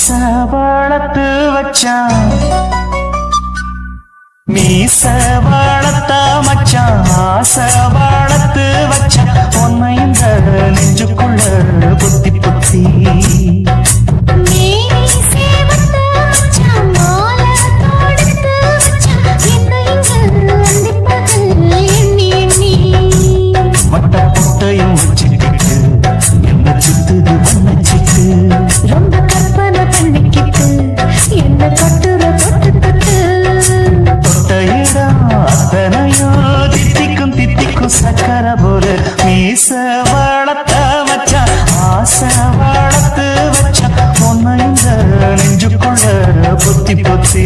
மீச வளர்த்து வச்சான் மீச வளர்த்த மச்சான் ஆசை வளர்த்து வச்சான் உன்னை இந்த நெஞ்சுக்குள்ள புத்தி புத்தி வட்ட பொட்டையும் வச்சுக்கிட்டு என்ன சுத்துது வண்ணச்சிட்டு ரொம்ப கற்பனை பண்ணிக்கிட்டு என்ன கட்டுற தொட்டு தொட்டு தொட்டையிடம் அத்தனையோ தித்திக்கும் தித்திக்கும் சக்கர போல மீச வளர்த்த மச்சான் ஆசை வளர்த்து வச்சான் உன்னை இந்த நெஞ்சுக்குள்ள பொத்தி பொத்தி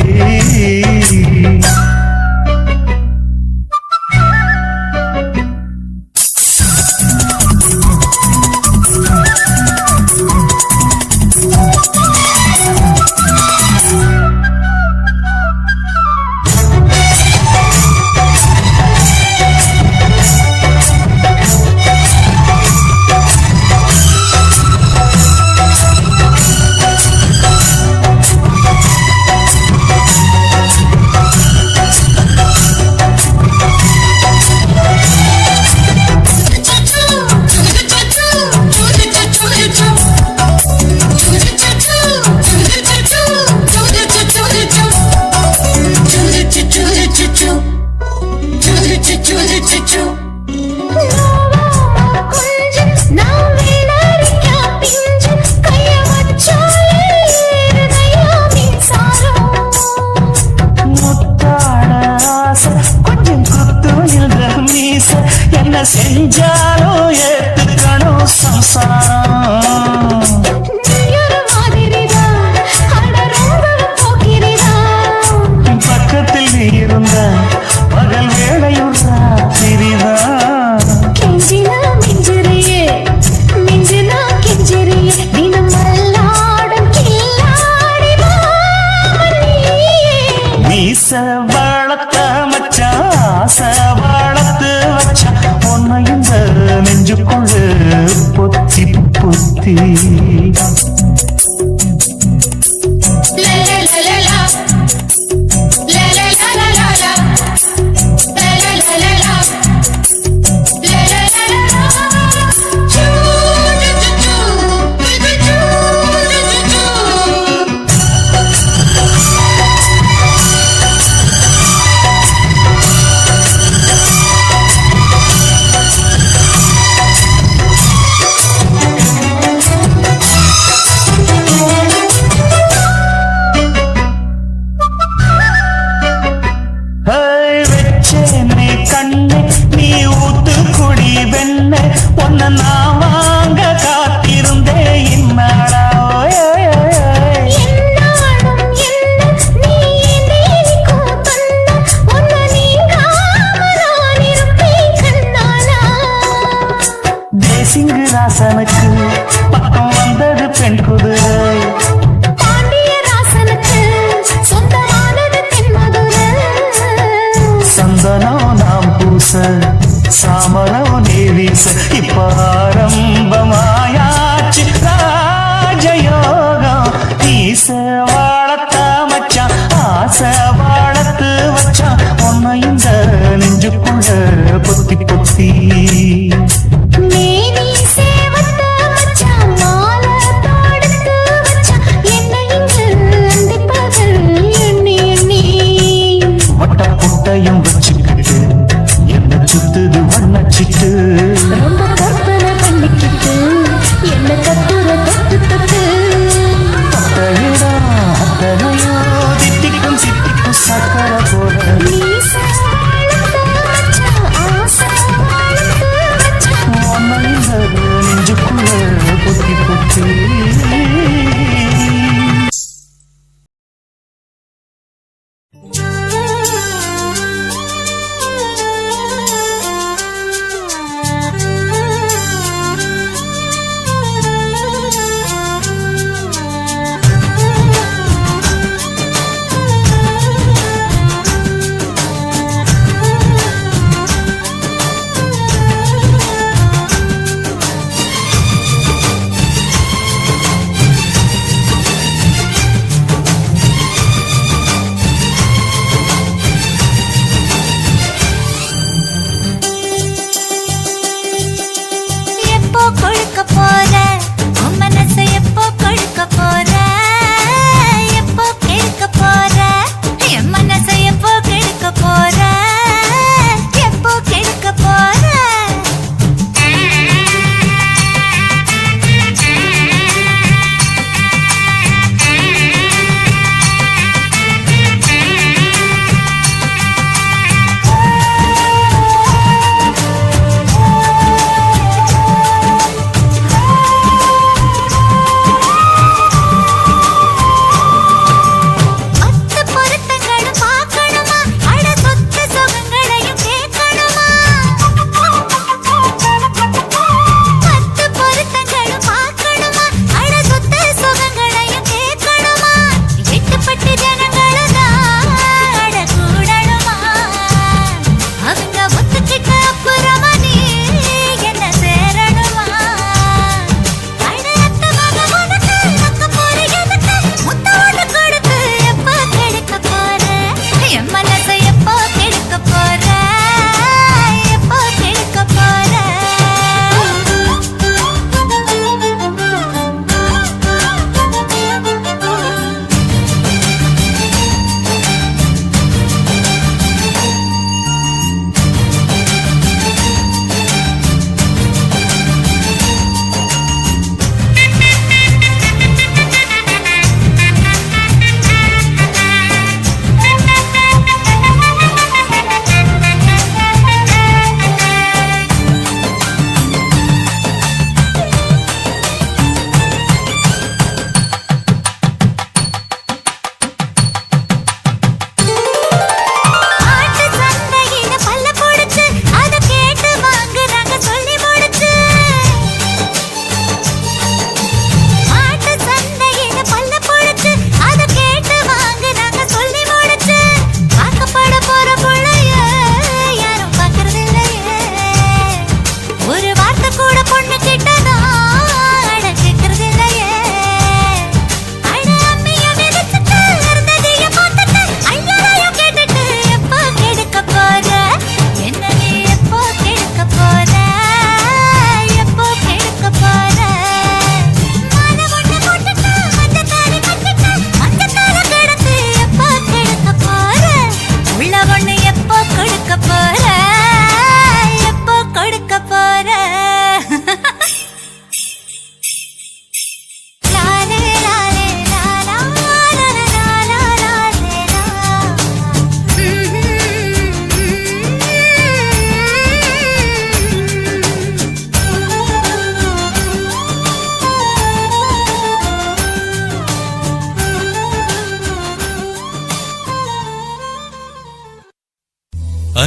என்ன செஞ்சாலும் ஏத்துக்கணும் சம்சாரம் பக்கத்தில் நீ இருந்த பகல் வேளையும் ராத்திரிதான் கெஞ்சினா மிஞ்சிறியே மிஞ்சினா கெஞ்சிறியே தினம் மல்லாடும் கில்லாடி மீச வளர்த்த மச்சான் ஆசை வளர்த்து வச்சான் உன்னை இந்த நெஞ்சுக்குள்ள பொத்தி பொத்தி கண்ணே நீ ஊத்து குடி வெண்ண ஒன்ன நான் வாங்க காத்திருந்தே இன்னாடா தேசிங்கு ராசனுக்கு பக்கம் வந்தது பெண் குதிரை சந்தனம் நாம் பூச சாமரம் நீ வீச இப்ப ஆரம்பமாயாச்சு ராஜயோகம் ஈச வாழத்த மச்சான் ஆசை வாழத்து வச்சான் உன்னை இந்த நெஞ்சுக்குள்ள பொத்தி பொத்தி வட்டப்புட்டையும் வச்சுக்கிட்டு என்ன சுத்துது வண்ணச்சிட்டு ரொம்ப கற்பனை பண்ணிக்கிட்டு என்ன கட்டுற தொட்டு தொட்டு தொட்டையிடம்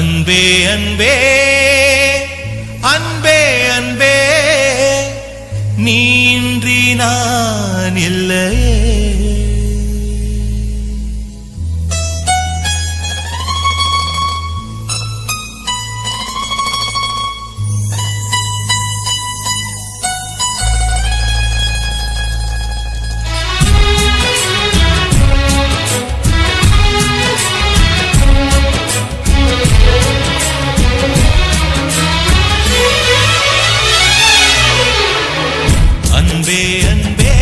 அன்பே அன்பே அன்பே அன்பே நீன்றி நான் இல்லையே. அன்பே அன்பே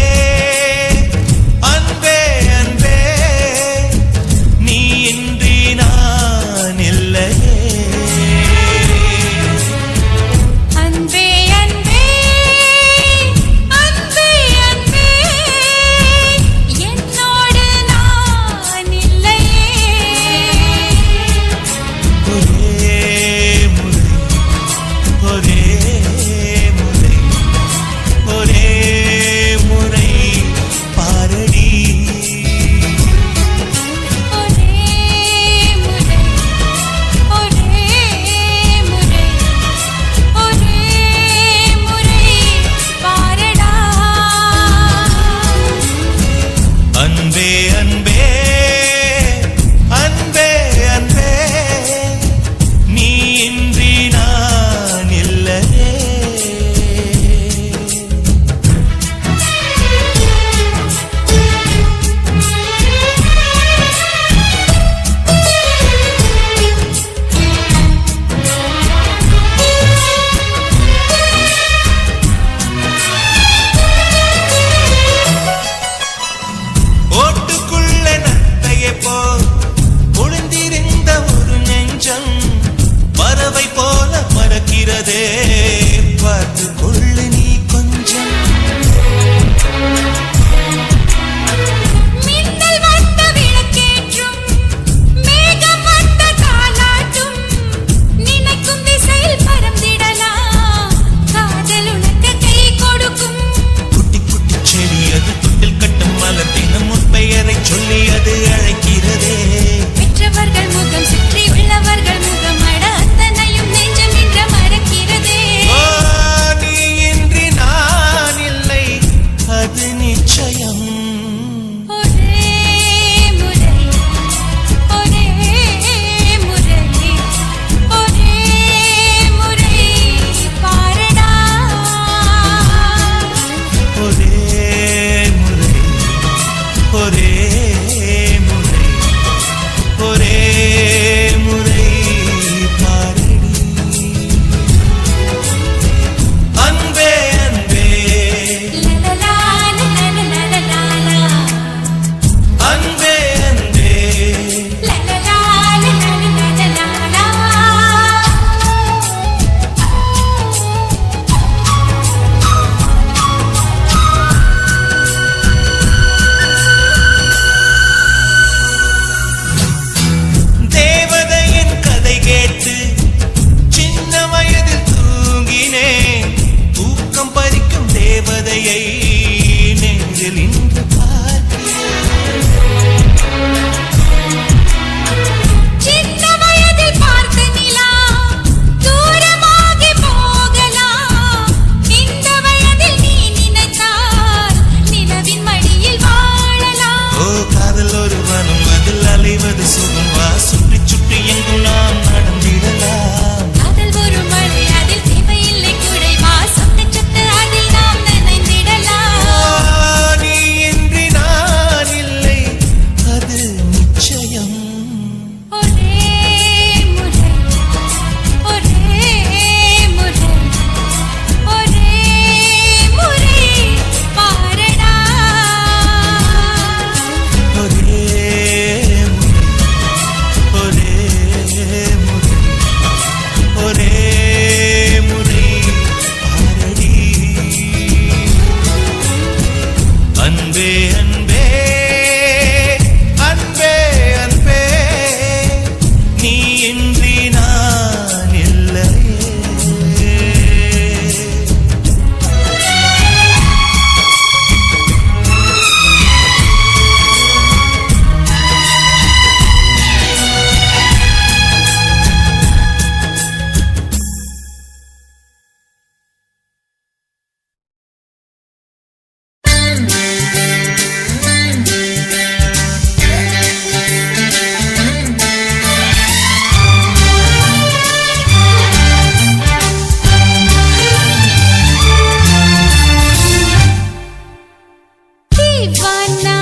தீவானா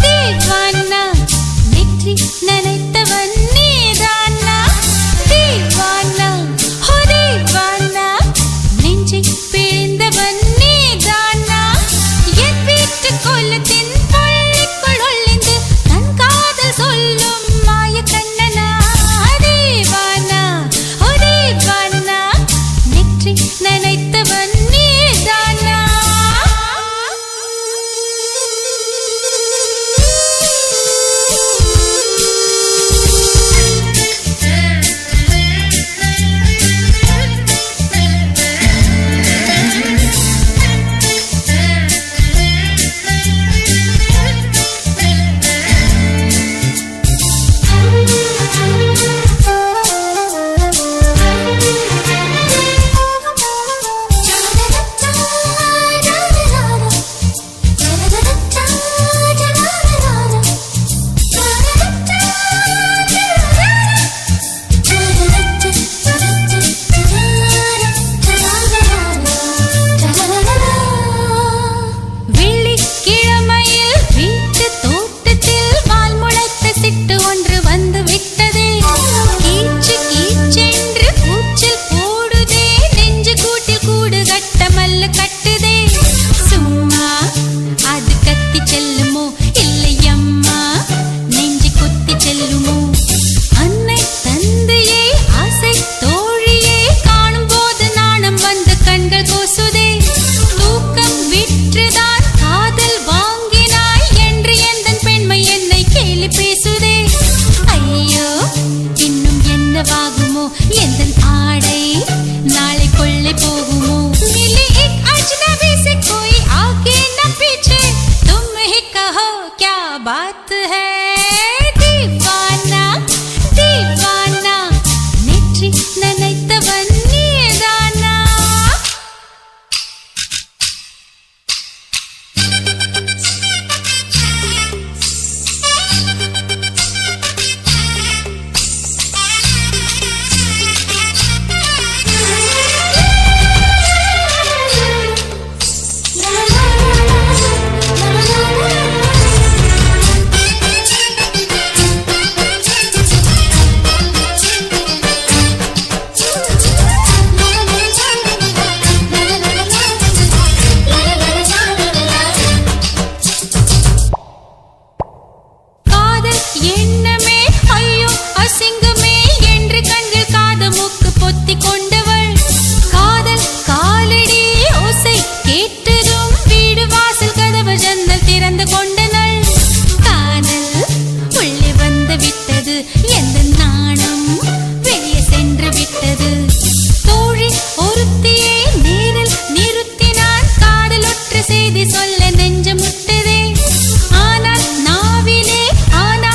தீவானா நெற்றி நனைத்தவன் நீதானா தீவானா ஹோ தீவானா நெஞ்சை பிழிந்தவன் நீதானா என் வீட்டு கோலத்தின் பள்ளிக்குள் ஒளிந்து தன் காதல் சொல்லும் மாய கண்ணனா தீவானா ஹோ தீவானா நெற்றி நனைத்தவன் நீதானா வெள்ளிக்கிழமையில் வீட்டு தோட்டத்தில் வால் முளைத்த சிட்டு ஒன்று வந்து விட்டதே கீச்சு கீச்சென்று கூச்சல் போடுதே நெஞ்சு கூட்டில் கூடு கட்ட மல்லு கட்டுதே சும்மா அது கத்தி செல்லுமோ இல்லை அம்மா நெஞ்சு கொத்தி செல்லுமோ அன்னை தந்தையே ஆசை தோழியே காணும் போது நாணம் வந்து கண்கள் கூசுதே தூக்கம் விற்றுதான் காதல் வாங்கினாய் என்று எந்தன் பெண்மை என்னை கேலி பேசுதே ஐயோ இன்னும் என்னவாகுமோ எந்தன் ஆடை நாளை கொள்ளை போகுமோ मिली एक अजनबी से कोई आगे न पीछे तुम ही कहो क्या बात है दीवाना दीवाना நெற்றி நனைத்தவன் நீதானா காதல் எண்ணமே ஐயோ அசிங்கமே என்று கண்கள் காது மூக்கு பொத்தி கொண்டவள் காதல் காலடி ஓசை கேட்டதும் வீடு வாசல் கதவு ஜன்னல் திறந்து கொண்டனள் காதல் உள்ளே வந்து விட்டது எந்த நாணம் வெளியே சென்று விட்டது தோழி ஒருத்தியே நேரில் நிறுத்தினான் காதல் ஒற்று செய்தி சொல்ல நெஞ்சு முட்டதே ஆனால் நாவிலே ஆனா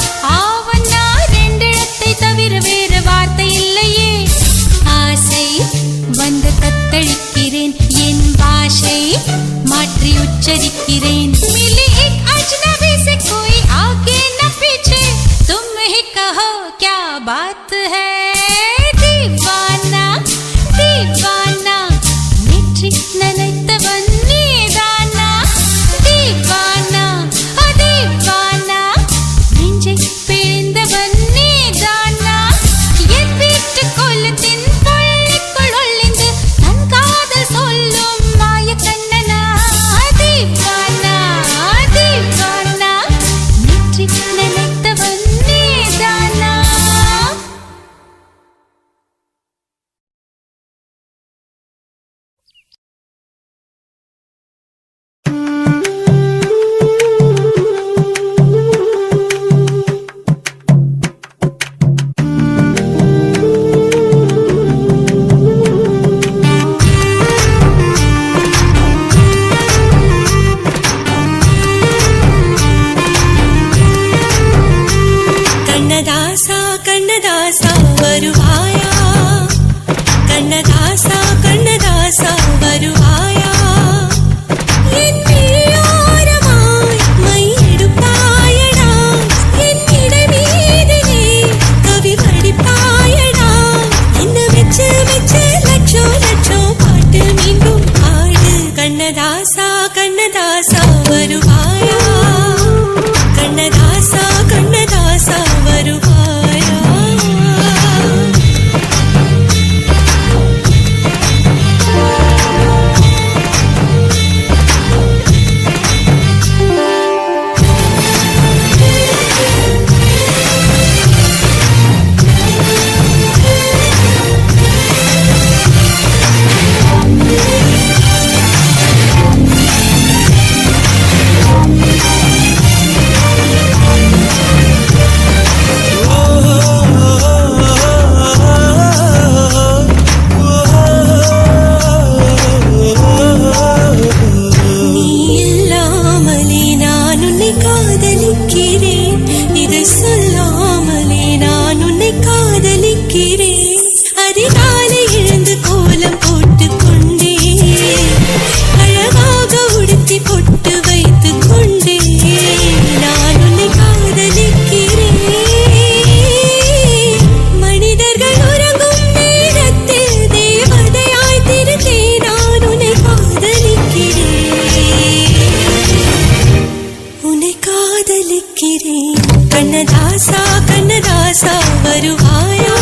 காதலிக்கிறேன். கண்ணதாசா கண்ணதாசா வருவாயா,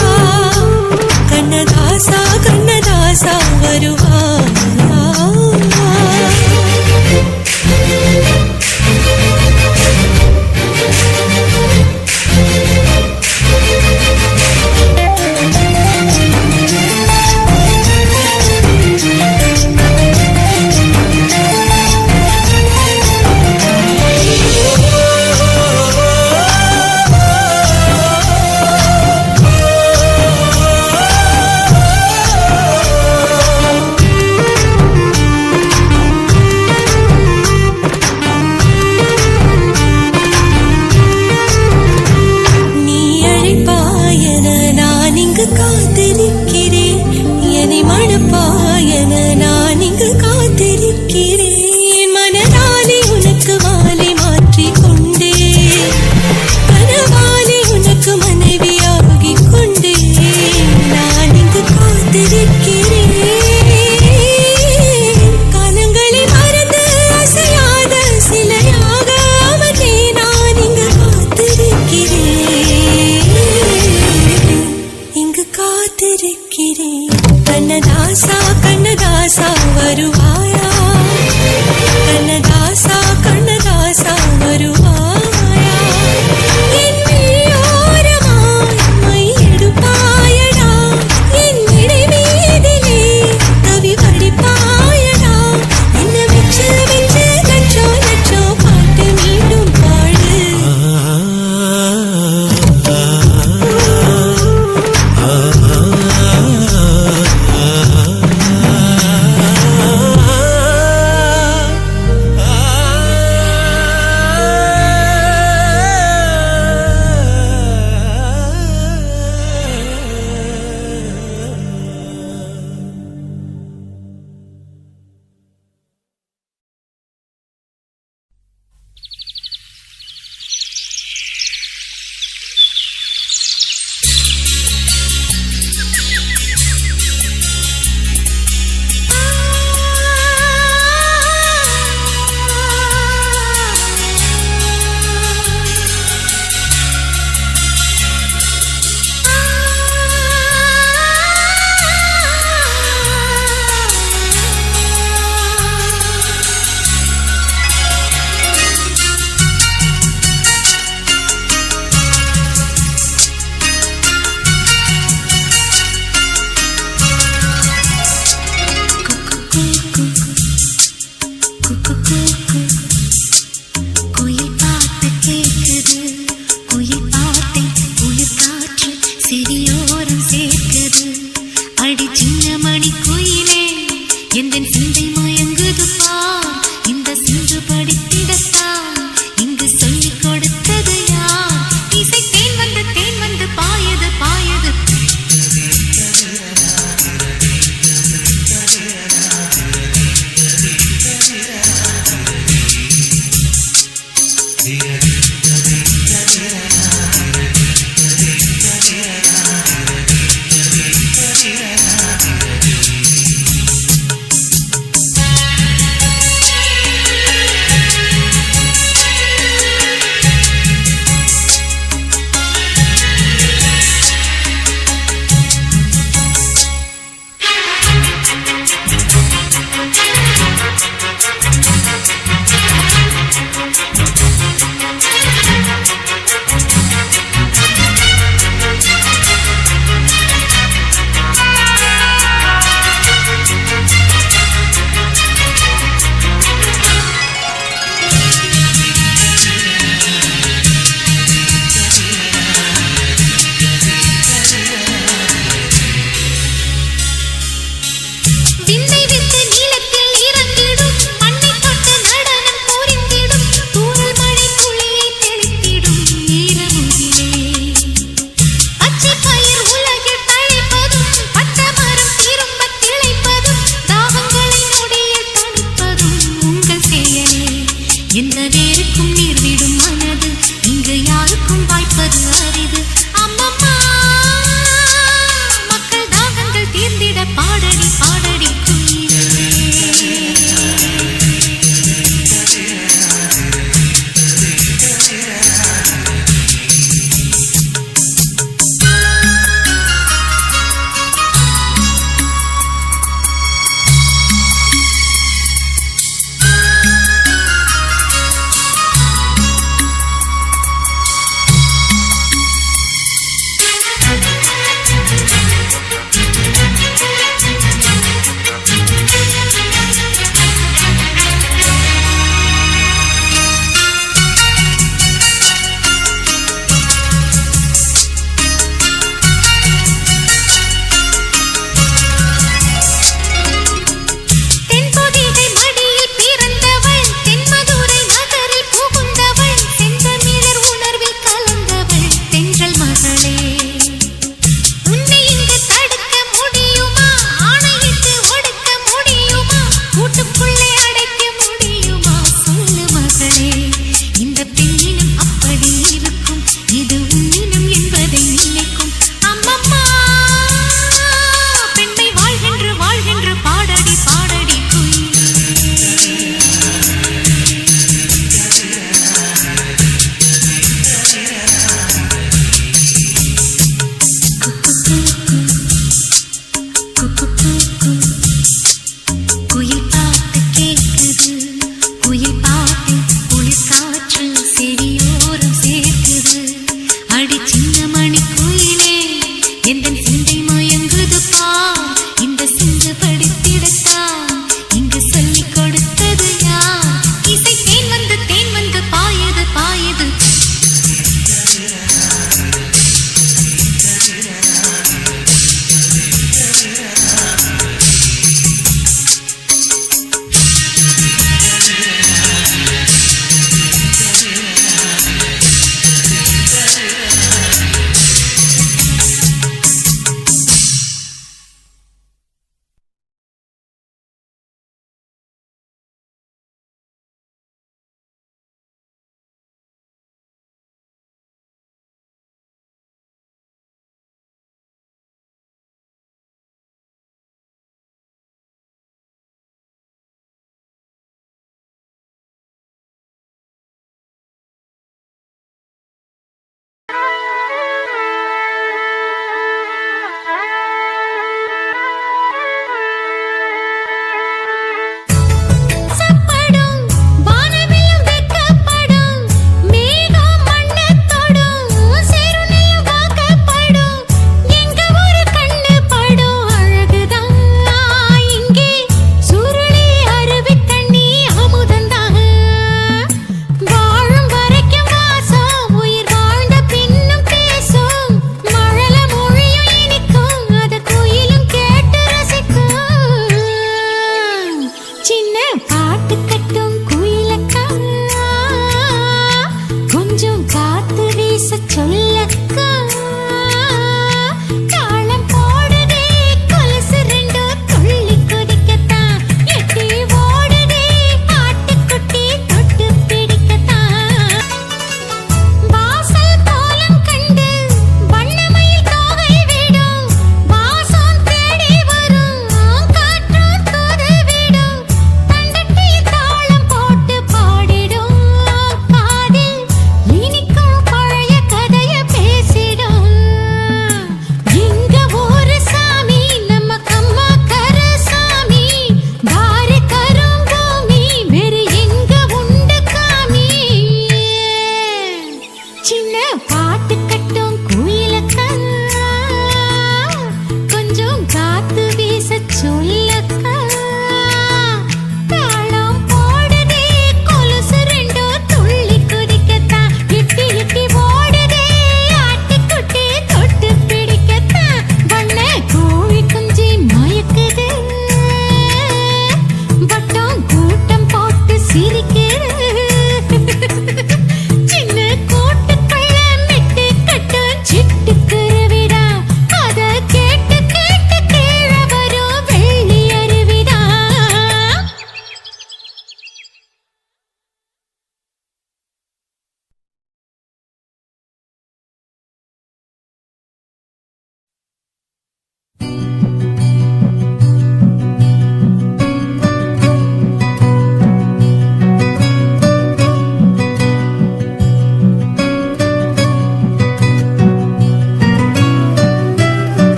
கண்ணதாசா கண்ணதாசா வருவாயா. காத்திருக்கிறேன் என்னை மணப்பாயன நான் இங்கு காத்திருக்கிறேன். மனதாலே உனக்கு மாலை மாற்றிக் கொண்டே, கனவாலே உனக்கு மனைவியாகிக் கொண்டே நான் இங்கு காத்திருக்கிறேன். காலங்களை மறந்து அசையாத சிலையாக அவனே நான் இங்கு காத்திருக்கிறேன், இங்கு காத்திருக்கிறேன். கண்ணதாசா கண்ணதாசா வருவாயா, கண்ணதாசா கண்ணதாசா வருவாயா. என் விழியோரமாய் மை எடுப்பாயடா, என் இடை மீதிலே கவி வடிப்பாயடா. என்ன வெச்சு வெச்சு லட்சோ லட்சோ பாட்டு மீண்டும் பாடு.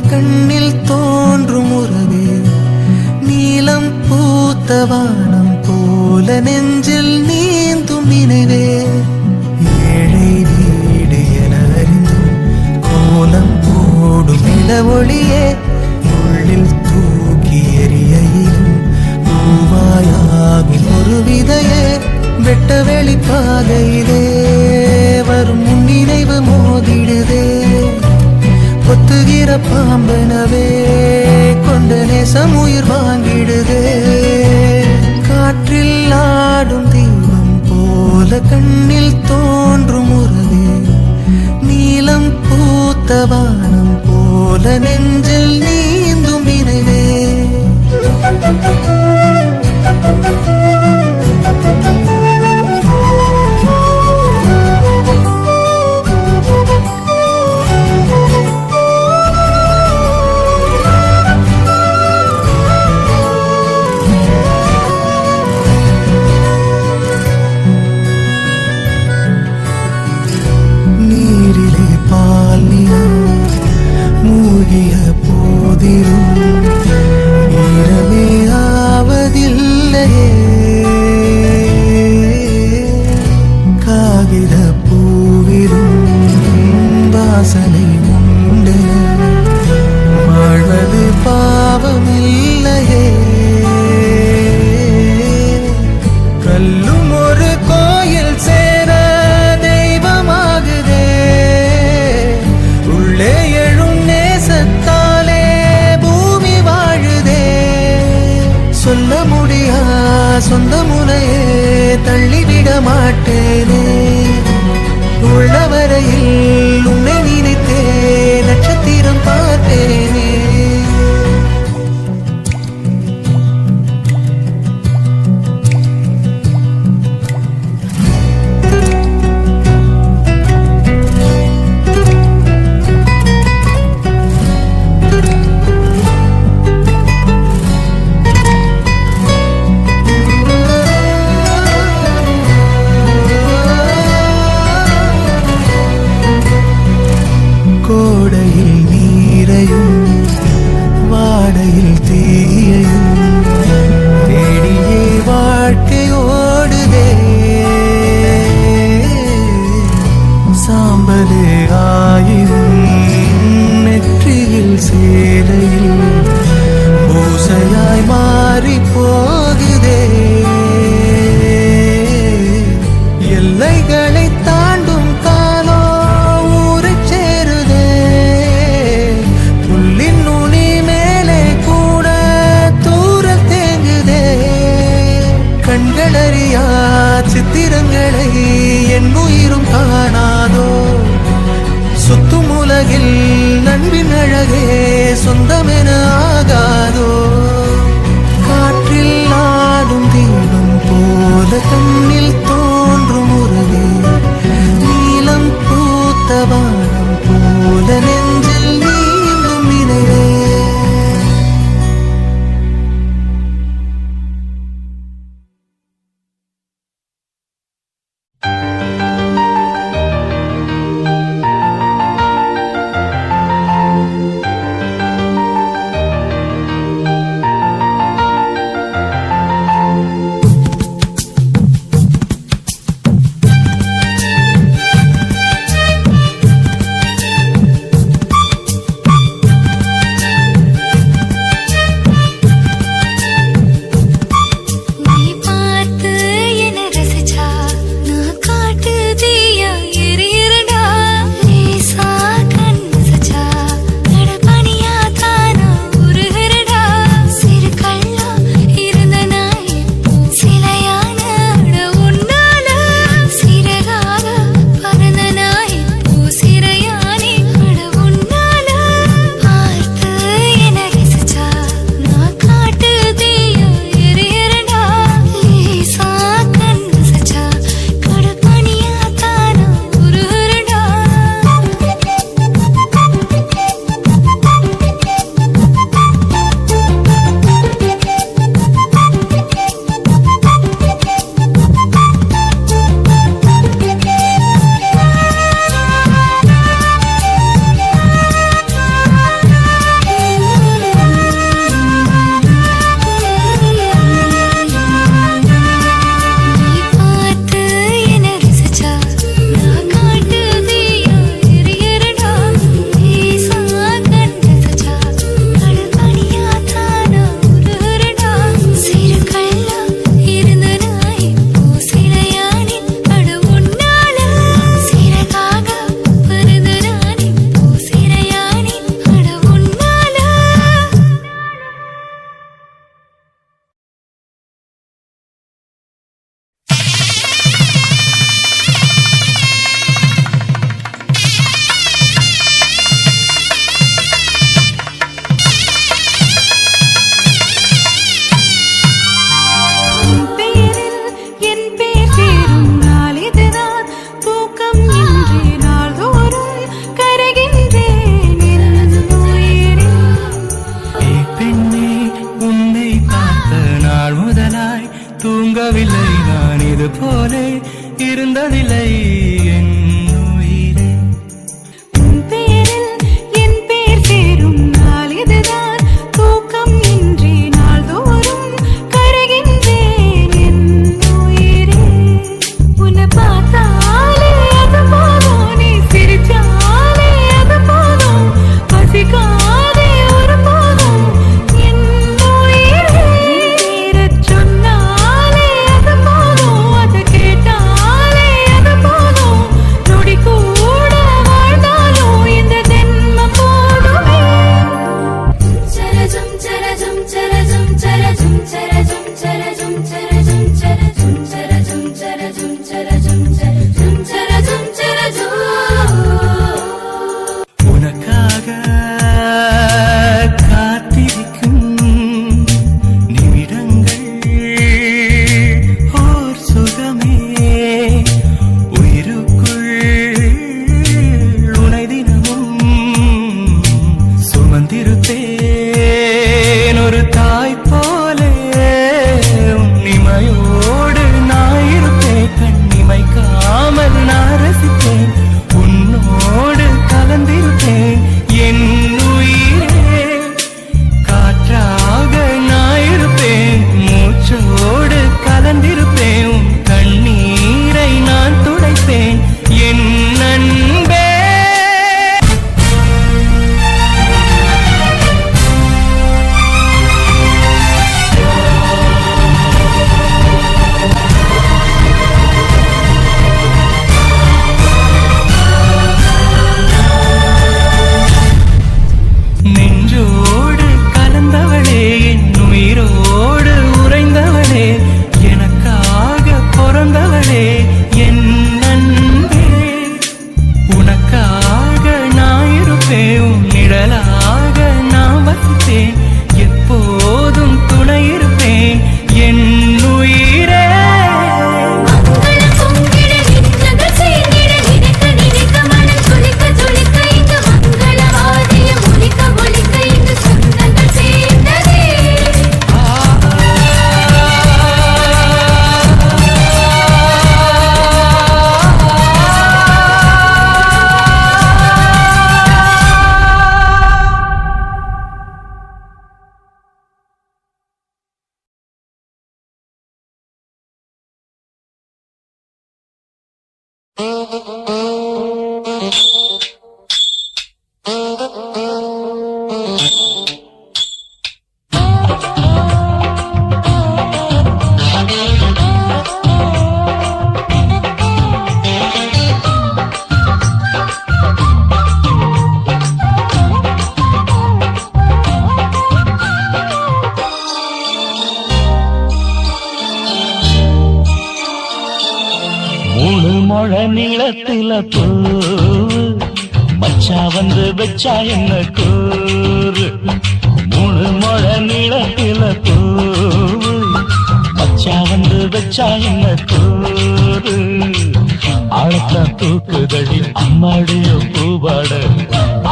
கண்ணில் தோன்றும் உறவே நீலம் பூத்த வானம் போல நெஞ்சில் நீந்தும் நினைவே ஏழை வீடு என அறிந்தும் கோலம் போடும் நிலவொளியே உள்ளில் தூக்கி எறியையிலும் பூவாயாகும் ஒரு விதையே வெட்ட வெளி பாதையிலே வரும் முன்னினைவு மோதிடுதே கொத்துகிற பாம்பனவே கொண்ட நேசம் உயிர் வாங்கிடுதே காற்றில் ஆடும் தீபம் போல கண்ணில் தோன்றும் உறவே நீலம் பூத்த வானம் போல நெஞ்சில் நீந்தும் நினைவே நீரிலே பால் நிலா மூழ்கிய போதிலும் ஈரமே ஆவதில்லையே காகித பூவிலும் வாசனை உண்டு வாழ்வது பாவமில்லையே கல்லும் ஒரு கோயில் சேர தெய்வமாகுதே உள்ளே எழும் நேசத்தாலே பூமி வாழுதே சொல்ல முடியா சொந்த முனையே தள்ளிவிட மாட்டேனே உள்ளவரையில் உன்னை நினைத்தே நட்சத்திரம் பார்த்தேனே கோடையில் நீரையும் வாடையில் தீயையும் தேடியே வாழ்க்கை ஓடுதே சாம்பலே ஆயினும் நெற்றியில் சேலையில் பூசையாய் மாறி போகுதே எல்லைகளை தாண்டும் காலோ ஊரைச் சேருதே புல்லின் நுனி மேலே கூட தூரல் தேங்குதே கண்களறியா சித்திரங்களை என் உயிரும் காணாதோ சுத்தும் உலகில் நண்பின் அழகே சொந்தமென ஆகாதோ காற்றில் ஆடும் தீபம் போல கண்ணில் தோன்றும் உறவே நீலம் பூத்த வானம் போல நெஞ்சில் நீந்தும் நினைவே நாளாய் தூங்கவில்லை நான் இது போலே இருந்ததில்லை என் உயிரே. உன் பேரில் என் பேர் சேரும் நாள் இதுதான். தூக்கம் இன்றி நாள்தோறும் கருகின்றேன் என் உயிரே. உன்னை பார்த்தாலே அது போதும், நீ சிரிச்சாலே அது போதும், பசிக்காதே ஒரு போதும் என் உயிரே. பேரச் சொன்னாலே அது போதும், அதை கேட்டாலே அது போதும், நொடி கூட வாழ்ந்தாலும் இந்த ஜென்மம் போதுமே. சரஜம் சரஜம் சரஜம் சரஜம் சரஜம் சரஜம் சரஜம் சரஜம் சரஜம் சரஜம் சரஜம் சரஜம் சரஜம் சரஜம். உனக்காக காத்திருக்கும் நிமிடங்கள் ஓர் சுகமே. உயிருக்குள் உனை தினமும் சுமந்திருப்பேன் ஒரு தாய் போலே. உன்னிமையோடு நான் இருப்பேன், கண்ணிமைக்காமல் நான் ரசிப்பேன், உன்னோடு கலந்திருப்பேன் என் உயிரே. காற்றாக நான் இருப்பேன், மூச்சோடு கலந்திருப்பேன், உன் கண்ணீரை நான் துடைப்பேன் என் அன்பே. நெஞ்சோடு கலந்தவளே, என் உயிரோடு உறைந்தவளே, எனக்காக பிறந்தவளே என் அன்பே. உனக்காக நான் இருப்பேன், உன் நிழலாக நான் வசிப்பேன், எப்போதும் துணை இருப்பேன் என் உயிரே. மங்களம் பொங்கிட நின்றங்கள் சேர்ந்திட நினைக்க நினைக்க மனம் துளிக்க துளிக்க இங்கு மங்கள வாத்தியம் ஒலிக்க ஒலிக்க இங்கு சொந்தங்கள் சேர்ந்ததே. மூணு முழ நீளத்தில பூவு மச்சா வந்து வச்சா என்ன கூறு. மூணு முழ நீளத்தில பூவு மச்சா வந்து வச்சா என்ன கூறு. ஆழத்தான் தூக்குதடி அம்மாடிய பூவாட,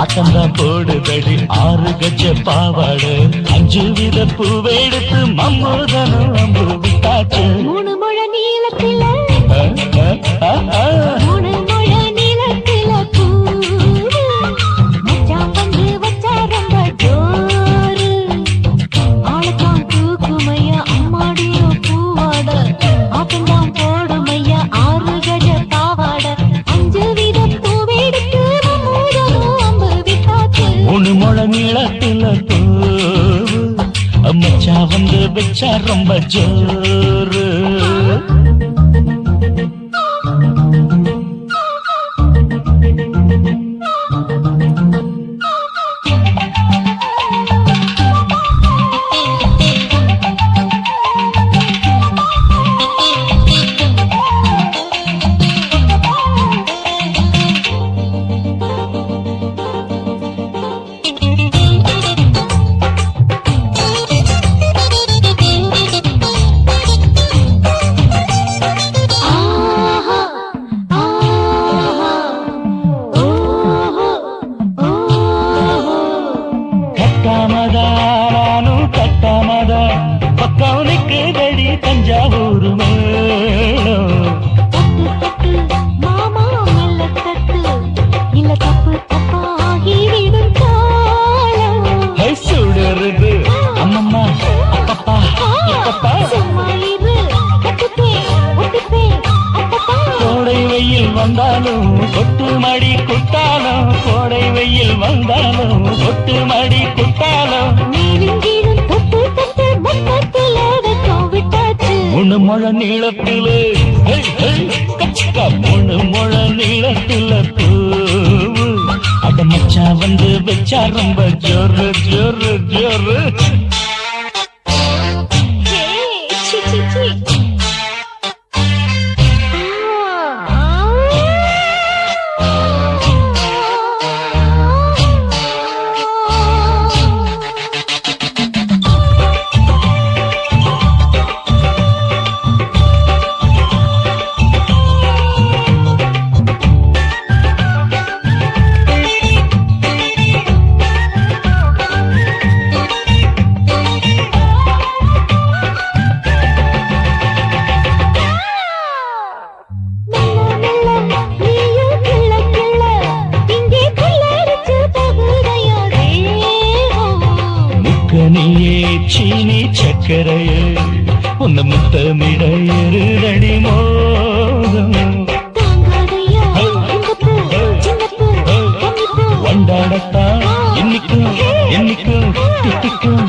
ஆட்டம்தான் போடுதடி 6 கஜ பாவாட. 5 வித பூவெடுத்து மம்மூதனும் அம்பு விட்டாச்சு. 3 முழ நீளத்தில 3 முழ நீளத்தில பூவு மச்சான் வந்து வச்சா ரொம்ப ஜோரு. ஆளத்தான் தூக்குமையா அம்மாடியோ பூவாட, ஆட்டம்தான் போடுமையா 6 கஜ பாவாட. 5 வித பூவெடுத்து மம்மூதனும் அம்பு விட்டாச்சு. 3 முழ நீளத்தில பூவு மச்சா வந்து வச்சா ரொம்ப ஜோரு. தஞ்சாவூர் மேளம். தட்டு தட்டு மாமா மெல்ல தட்டு இல்ல தப்பு தப்பாகி விடும் காலம் ஹை சுடருது அம்மம்மா அப்பப்பா இப்பப்பா. சும்மா இரு கட்டுப்பே ஒட்டுப்பே அப்பப்பா கோடை வெயில் வந்தாலும் கொட்டு மடி குட்டாலும், கோடை வெயில் வந்தாலும் கொட்டு மடி குட்டாலும். மேலும் கீழும் தொட்டு தொட்டு மொத்தத்துல வெக்கம் விட்டாச்சு முழு முழ நீளத்திலே கச்சிக்கா முழு முழ நீளத்தில பூவு. அட மச்சா வந்து வச்சா ரொம்ப ஜோரு ஜோரு ஜோரு. சி சி சி முக்கனியே சீனி சக்கரையே உன்ன முத்தமிட எருதடி மோகம். வண்டாடத்தான் இன்னிக்கும் என்னைக்கும் திட்டிக்கும்.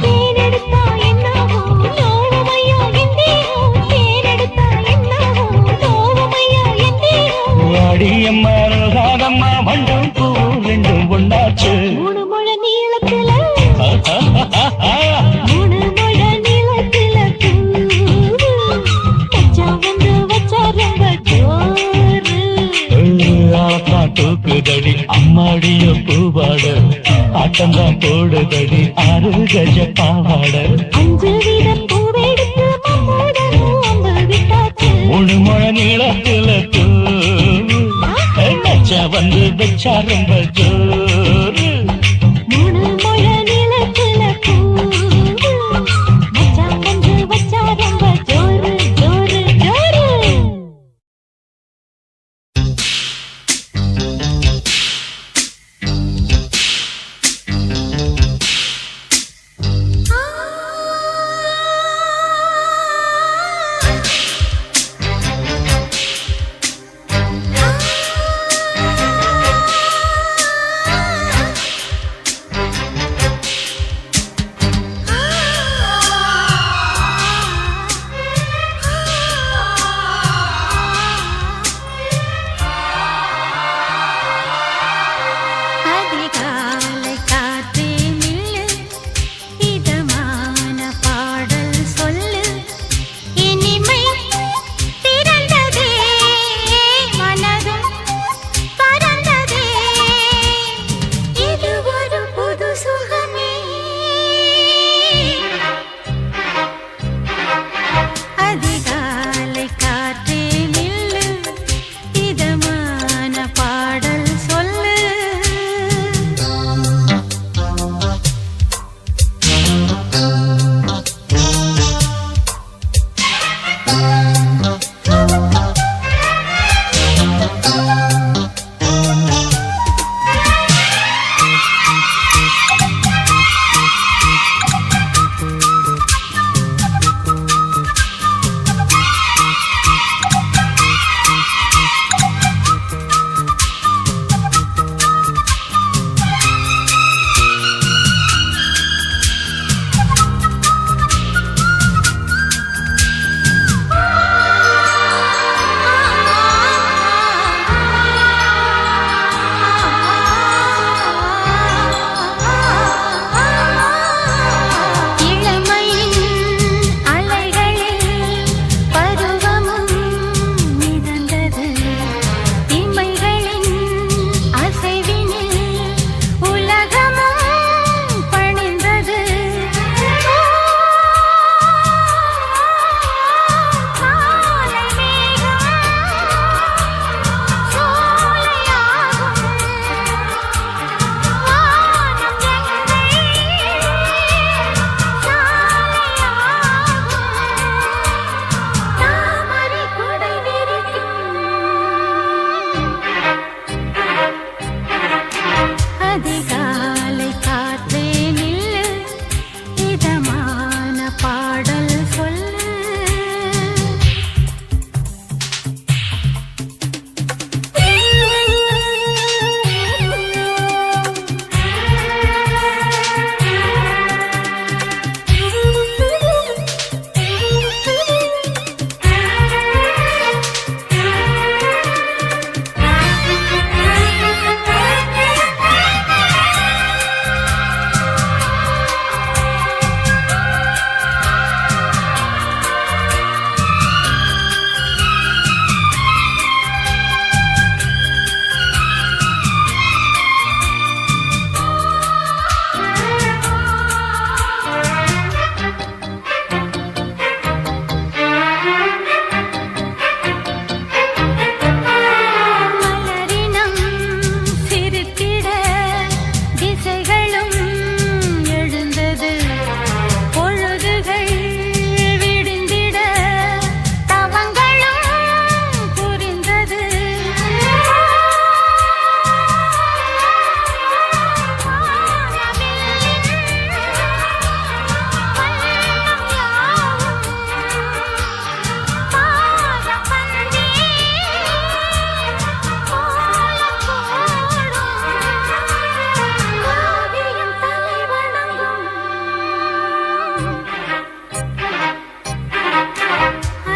வாடியம்மா ராதம்மா மண்டும் பூ ரெண்டும் ஒண்ணாச்சு. தூக்குதடி அம்மாடிய பூவாட ஆட்டம்தான் போடுதடி 6 கஜ பாவாட. 5 வீத பூவெடுத்து மம்மோடனும் விட்டாச்சு 3 முழ நீளத்தில தூவு நச்சா வந்து வச்சா ரொம்ப ஜோரு. 3 முழ நீளத்துல பூவு மச்சான் வந்து வச்சா ரொம்ப ஜோரு ஜோரு ஜோரு.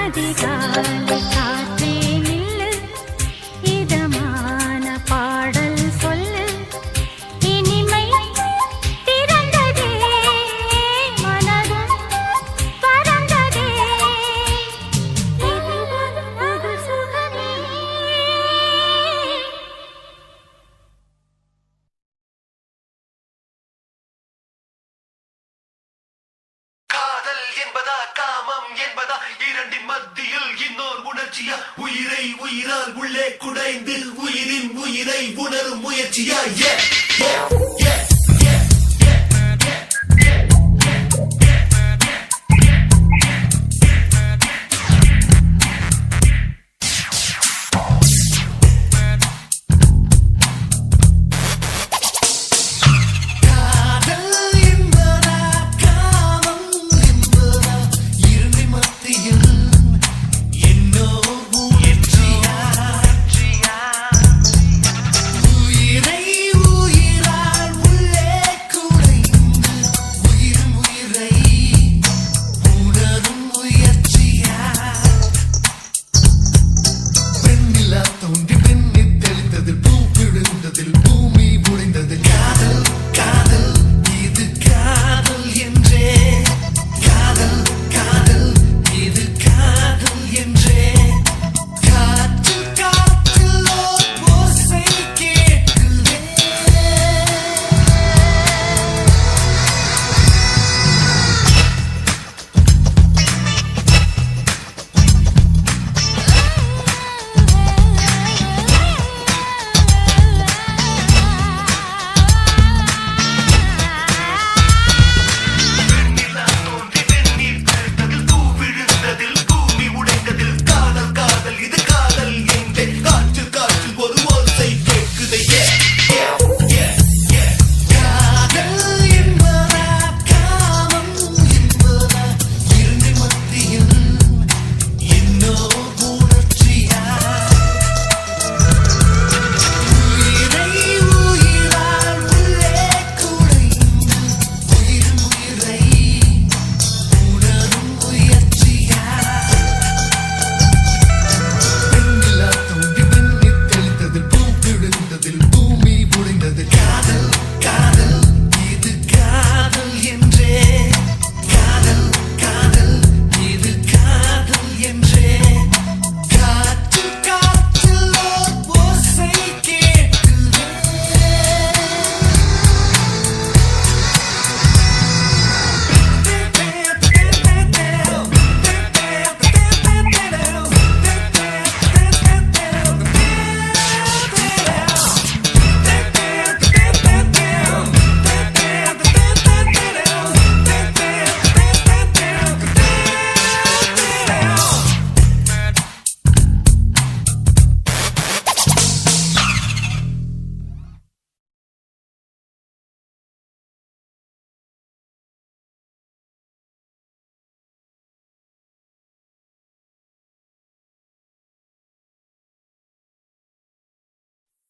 அதிகாலை காற்றே நில்லு இதமான பாடல் சொல்லு இனிமை பிறந்ததே மனதும் பறந்ததே இது புது சுகமே காதல் என்பதா காமம் என்பதா இரண்டின் மத்தியில் இன்னோர் உணர்ச்சியா உயிரை உயிரால் உள்ளே குடைந்து உயிரின் உயிரை உணரும் முயற்சியா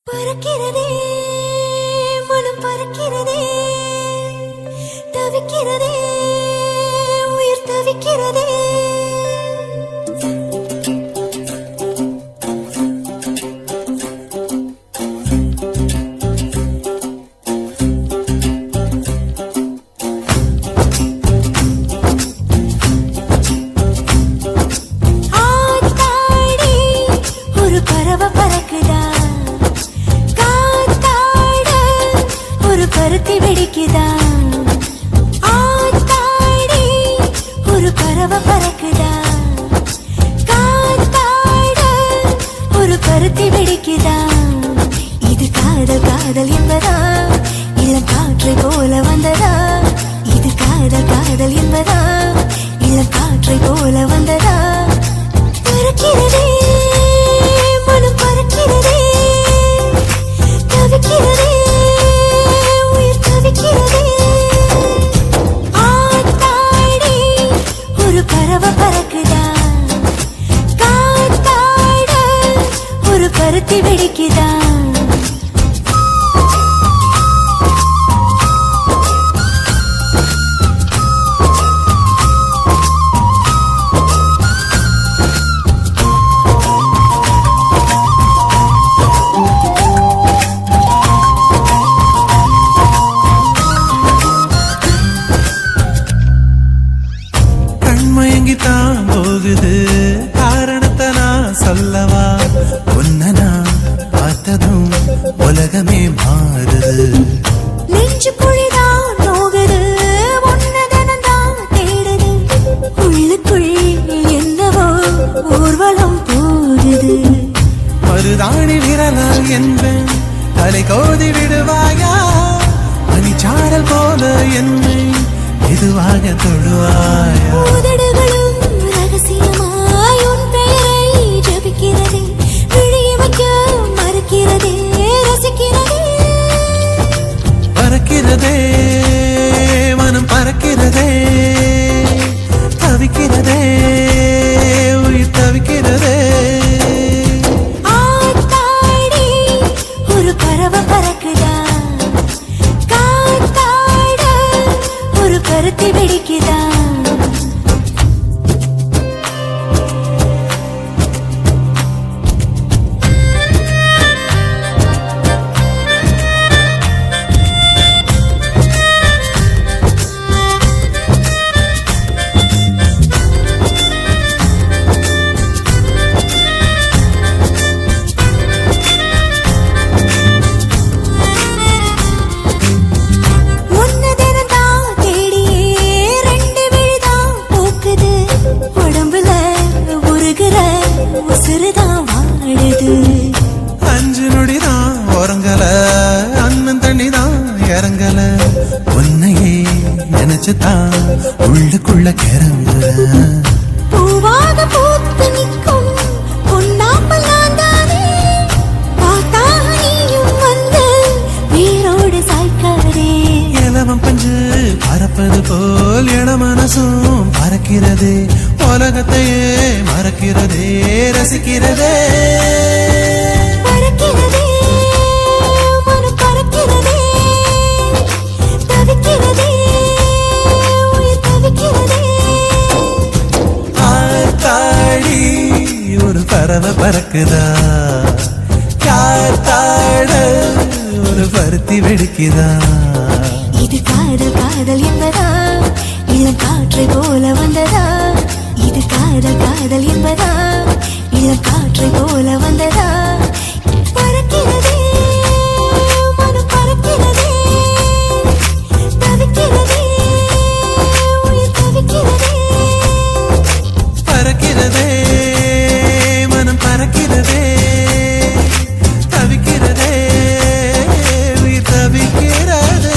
பறக்கிறதே மனம் பறக்கிறதே தவிக்கிறதே உயிர் தவிக்கிறதே ஆத்தாடி ஒரு பறவை பறக்குதா பருத்தி வெடிக்குதா ஆத்தாடி ஒரு பறவை பறக்குதா காத்தாட ஒரு பருத்தி வெடிக்குதா இது காதல் காதல் என்பதா இளம் காற்றை போல வந்ததா இது காதல் காதல் என்பதா இளம் காற்றை போல வந்ததா பறக்கிறதே மனம் பறக்கிறதே தவிக்கிறதே ஆத்தாடி ஒரு பறவை பறக்குதா காத்தாட ஒரு பருத்தி வெடிக்குதா ஊர்வலம் போகுது. மருதாணி விரலால் என்பேன் தலை கோதி விடுவாயா பனிச்சாரல் போல என்னை மெதுவாக தொடுவாயா உதடுகளும் ரகசியமாய் உன் பெயரை ஜபிக்கிறதே விழிய வைக்க மறுக்கிறதே ரசிக்கிறதே பறக்கிறதே மனம் பறக்கிறதே தவிக்கிறதே உயிர் தவிக்கிறதே ஆத்தாடி ஒரு பறவை பறக்குதா காத்தாட ஒரு கருத்தி வெடிக்குதா அஞ்சு நொடிதான் உறங்கல அண்ணன் தண்ணிதான் இறங்கல உன்னையே நினைச்சுதான் உள்ளுக்குள்ள கிறங்குற பூவாக பூத்து நிற்கும் பொன்னாமல் நான் தானே பார்த்தா நீயும் வந்து வீரோடு சாய்க்காதே இளவம் பஞ்சு பறப்பது போல் என மனசும் பறக்கிறது உலகத்தையே மறக்கிறதே ரசிக்கிறதே பறக்கிறதே மனம் பறக்கிறதே தவிக்கிறதே உயிர் தவிக்கிறதே ஆத்தாடி ஒரு பறவை பறக்குதா காத்தாட ஒரு பருத்தி வெடிக்குதா இது காதல் காதல் என்பதா இளம் காற்றை போல வந்ததா இது காதல் காதல் என்பதா இளம் காற்றை போல வந்ததா பறக்கிறதே மனம் பறக்கிறதே தவிக்கிறதே உயிர் தவிக்கிறதே பறக்கிறதே மனம் பறக்கிறதே தவிக்கிறதே உயிர் தவிக்கிறதே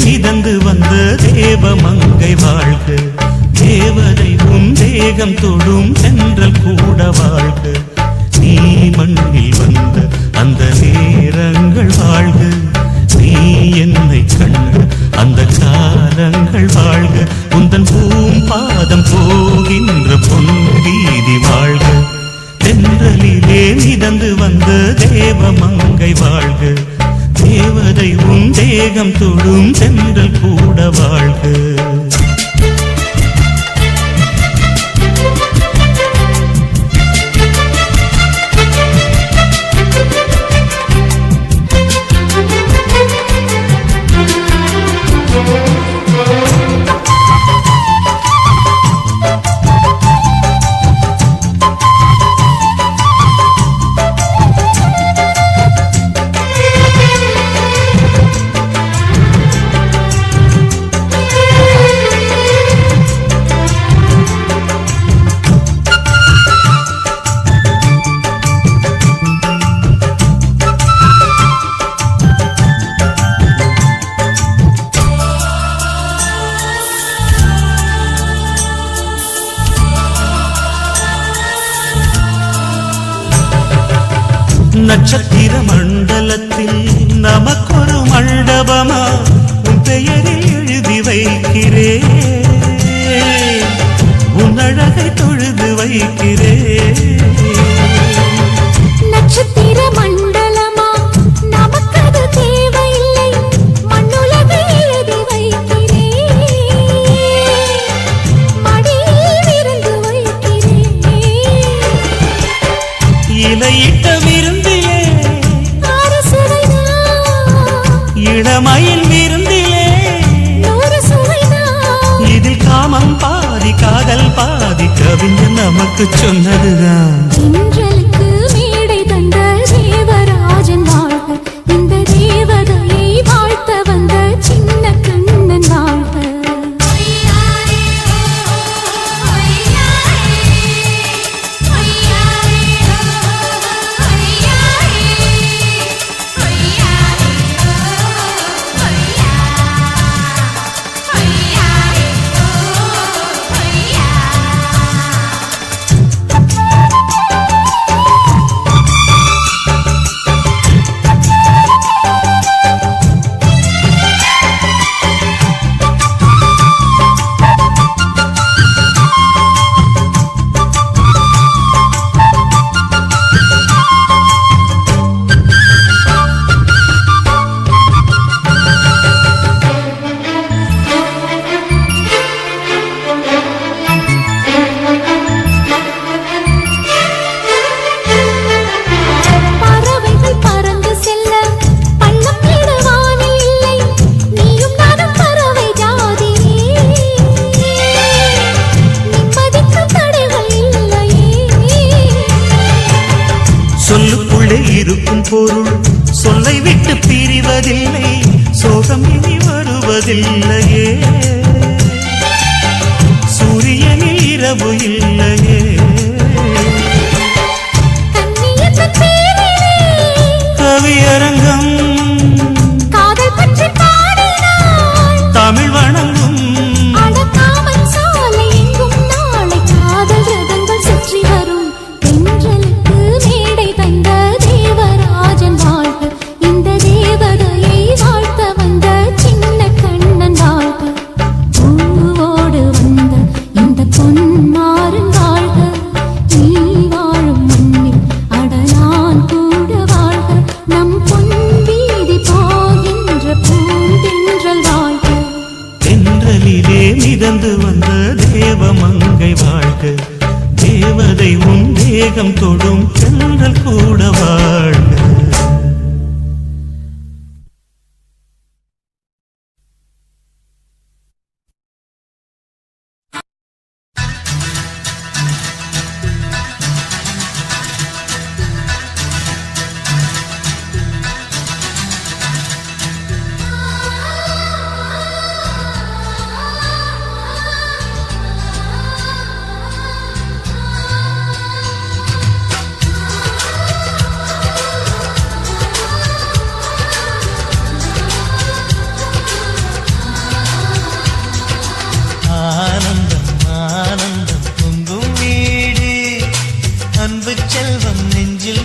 மிதந்து வந்த தேவமங்கை வாழ்க, தேவதை உன் தேகம் தொடும் சென்றல் கூட வாழ்க. நீ மண்ணில் வந்த அந்த நேரங்கள் வாழ்க, நீ என்னை கண்ட அந்த காலங்கள் வாழ்க. உந்தன் பூம்பாதம் போகின்ற பொன்வீதி வாழ்க. தென்றலிலே மிதந்து வந்த தேவமங்கை வாழ்க, தேவதை உன் தேகம் தொடும் சென்றல் கூட வாழ்க. நட்சத்திர மண்டலத்தில் நமக்கொரு மண்டபமா உன் பெயரில் எழுதி வைக்கிறேன், உன் அழகை தொழுது வைக்கிறேன். நட்சத்திர மண்டலமா நமக்கது தேவையில்லை, மண்ணுலகை எழுதி வைக்கிறேன், மடியில் இருந்து வைக்கிறேன். இலையிட்ட விருந்திலே இளமயில் விருந்திலே இதில் காமம் பாதி காதல் பாதி கவிஞர் நமக்கு சொன்னதுதான். இன்றலுக்கு மேடை தந்த தேவராஜன் வாழ்க, இந்த தேவதையை வாழ்த்த வந்த சின்ன கண்ணன் வாழ்க. இருக்கும் பொருள் சொல்லை விட்டு பிரிவதில்லை, சோகம் இனி வருவதில்லையே. சூரியனில் இரவு இல்லையே. கவியரங்கம் காதல் பற்றி பாடினாள், தமிழ் வணங்கும் அடக்காமன் சாலை எங்கும் நாளை காதல் ரதங்கள் சுற்றி வரும். தென்றலுக்கு மேடை தந்த தேவராஜன் வாழ்க, இந்த தேவதையை வாழ்த்த வந்த சின்ன கண்ணன் வாழ்க. பூவோடு வந்த இந்த பொன்மாறன் வாழ்க, நீ வாழும் மண்ணில் அடலான் கூட வாழ்க. நம் பொன் வீதி போகின்ற பூந்தென்றல் வாழ்க. தென்றலிலே மிதந்து வந்த தேவமங்கை வாழ்க, தேவதை உன் தேகம் தொடும் சென்றல் கூட வாழ்க. நெஞ்சில்